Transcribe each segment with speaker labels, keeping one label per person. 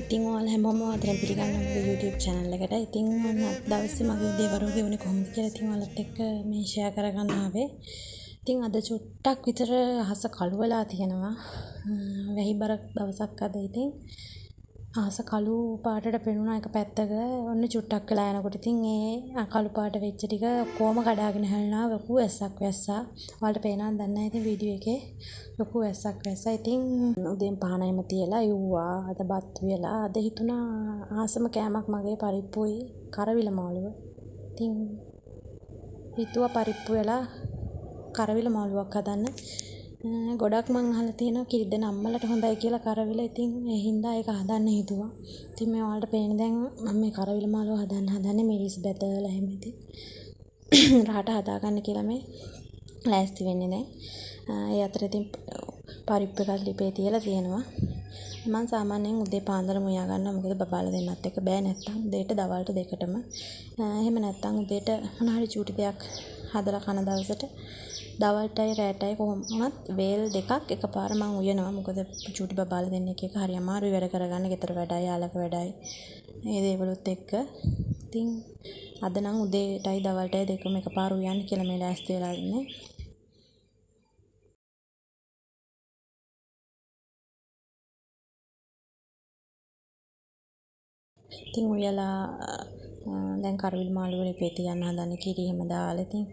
Speaker 1: ඉතින් ඔයාලා හැමෝම ආදරෙන් පිළිගන්නවා මගේ YouTube channel එකට. ඉතින් ඔන්න දවසේ මගේ දේවරෝ ගෙවුනේ කොහොමද කියලා ඉතින් ඔයාලත් එක්ක මේ share කරගන්න ආවේ. ඉතින් අද චුට්ටක් විතර අහස කළු වෙලා තියෙනවා. වැහි බරක් දවසක් අද ඉතින් අහස කළු පාටට පෙනුණා එක පැත්තක. ඔන්න චුට්ටක් වෙලා යනකොට ඉතින් ඒ කළු පාට වෙච්ච ටික කොහම කඩාගෙන හැලුණා ලොකු ඇස්සක් වැස්සා. ඔයාලට පේනවද දන්නේ නැහැ ඉතින් වීඩියෝ එකේ. ලොකු ඇස්සක් වැස්සා. ඉතින් උදේන් පහනයිම තියලා යුවා. අද බත් වියලා. අද හිතුණා ආසම කෑමක් මගේ පරිප්පුයි කරවිල මාළුව. ඉතින් හිතුවා පරිප්පු වෙලා කරවිල මාළුවක් හදන්න. ගොඩක් මං අහලා තියෙනවා කිරි දෙන අම්මලට හොඳයි කියලා කරවිල. ඉතින් ඒ හින්දා ඒක හදන්න හිතුවා. ඉතින් මේ ඔයාලට පේන දැන් මම මේ කරවිල මාළුව හදන්නේ මිරිස් බැදලා එහෙම ඉතින් රහට හදාගන්න කියලා මේ ලෑස්ති වෙන්නේ දැන්. ඒ අතර ඉතින් පරිප්පු එකක් ලිපේ තියලා තියෙනවා. මම සාමාන්‍යයෙන් උදේ පාන්දරම උයා ගන්නවා. මොකද බබාලා දෙන්නත් එක්ක බෑ නැත්තම් උදේට දවල්ට දෙකටම. එහෙම නැත්තම් උදේට මොනවා හරි චූටි දෙයක් හදලා කන දවසට දවල්ටයි රැටයි කොහොමවත් වේල් දෙකක් එකපාර මං උයනවා. මොකද චූටි බබාලා දෙන්නෙක් එක හරි අමාරුයි වැඩ කරගන්න. ගෙදර වැඩයි යාලක වැඩයි මේ දේවලුත් එක්ක. ඉතින් අද නම් උදේටයි දවල්ටයි දෙකම එකපාර උයන්න කියලා මේ ලෑස්ති වෙලා ඉන්නේ. ඉතින් උයලා දැන් කරවිල මාළුව ලිපේ තියන්න හදන්නේ කිරි එහෙම දාලා. ඉතින්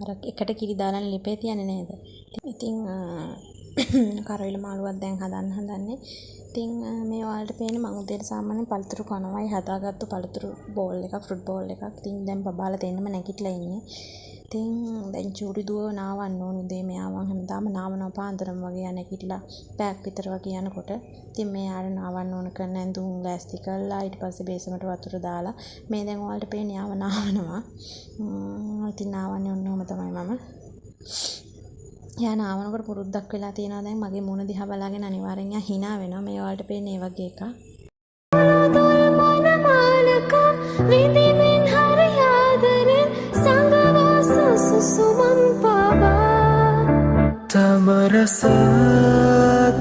Speaker 1: අර එකට කිරි දාලානේ ලිපේ තියන්නේ නේද? ඉතින් කරවිල මාළුවක් දැන් හදන්නේ. ඉතින් මේ ඔයාලට පේන්නේ මම උදේට සාමාන්‍යයෙන් පළතුරු කනවායි හදාගත්තු පළතුරු බෝල් එකක් ෆෘට් බෝල් එකක්. ඉතින් දැන් බබාලා දෙන්නම නැගිටලා ඉන්නේ. ඉතින් දැන් චූටි දුව නාවන්න ඕන උදේ මෙයාව හැමදාම නාවනවා පාන්දරම වගේ නැගිටලා පැයක් විතර වගේ යනකොට. ඉතින් මෙයාට නාවන්න ඕන කරන ඇඳුම් ලෑස්ති කරලා ඊට පස්සේ බේසමට වතුර දාලා මේ දැන් ඔයාලට පේන්නේ යාව නාවනවා. ඉතින් නාවන්නේ ඔන්නෝම තමයි මම. යා නාවනකොට පුරුද්දක් වෙලා තියෙනවා දැන් මගේ මූණ දිහා බලාගෙන අනිවාර්යෙන් යා hina වෙනවා. මේ ඔයාලට පේන්නේ ඒ වගේ එකක්.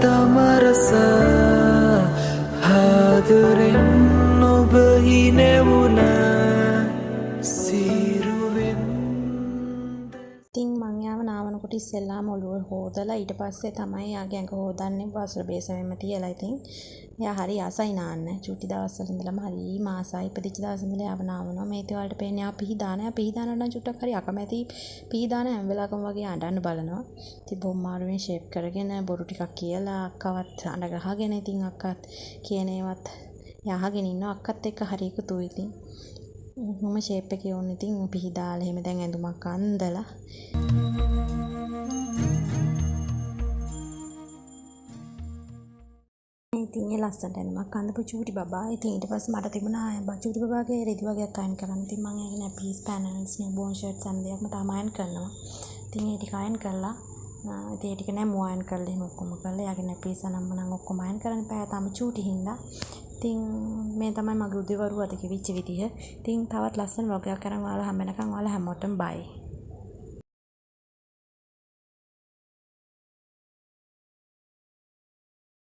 Speaker 2: තමරස හදරෙන් ඔබ හිනෙවුණ සිරුවෙන්.
Speaker 1: ඉතින් මං යාව නාවනකොට ඉස්සෙල්ලාම ඔළුව හොදලා ඊට පස්සේ තමයි යාගේ ඇඟ හොදන්නේ වතුර බේසමෙම තියලා. ඉතින් එයා හරි ආසයි නාන්න. චූටි දවස්වල ඉඳලම හරි මාසයි ඉපදිච්ච දවස් ඉඳලා යාව නාවනවා. මේ ඉතින් වලට පේන්නේ යා පිහිදාන නම් චුට්ටක් හරි අකමැති පිහිදාන හැම වෙලාවකම වගේ අඬන්න බලනවා. ඉතින් බොම්මාරුවෙන් ෂේප් කරගෙන බොරු ටිකක් කියලා අක්කවත් අඬ ගහගෙන ඉතින් අක්කත් කියන ඒවත් යහගෙන ඉන්නවා. අක්කත් එක්ක හරි එකතුයි ඉතින්. මම ෂේප් එකේ ඕන ඉතින් පිහිදාලා එහෙම දැන් ඇඳුමක් අන්දලා ඉතින් ඒ ලස්සනට ඇඳුමක් අඳපු චූටි බබා. ඉතින් ඊට පස්සේ මට තිබුණා චූටි බබාගේ රෙදි වගේක් අයන් කරන්න. ඉතින් මම ඒකේ නැපීස් පැනල්ස් නිව්බෝර්න් ෂර්ට්ස් හැම දෙයක්ම තාම අයන් කරනවා. ඉතින් ඒ ටික අයන් කරලා ඉතින් ඒ ටික නෑ මෝ අයන් කරලා එහෙම ඔක්කොම කරලා යාගේ නැපීස් අනම්මනම් ඔක්කොම අයන් කරන්න බෑ තාම චූටි හින්දා. ඉතින් මේ තමයි මගේ උදේවරු අද කිවිච්ච විදිහ. ඉතින් තවත් ලස්සන vlog එකක් කරන් ඔයාලා හැම වෙනකන් ඔයාලා හැමෝටම බයි.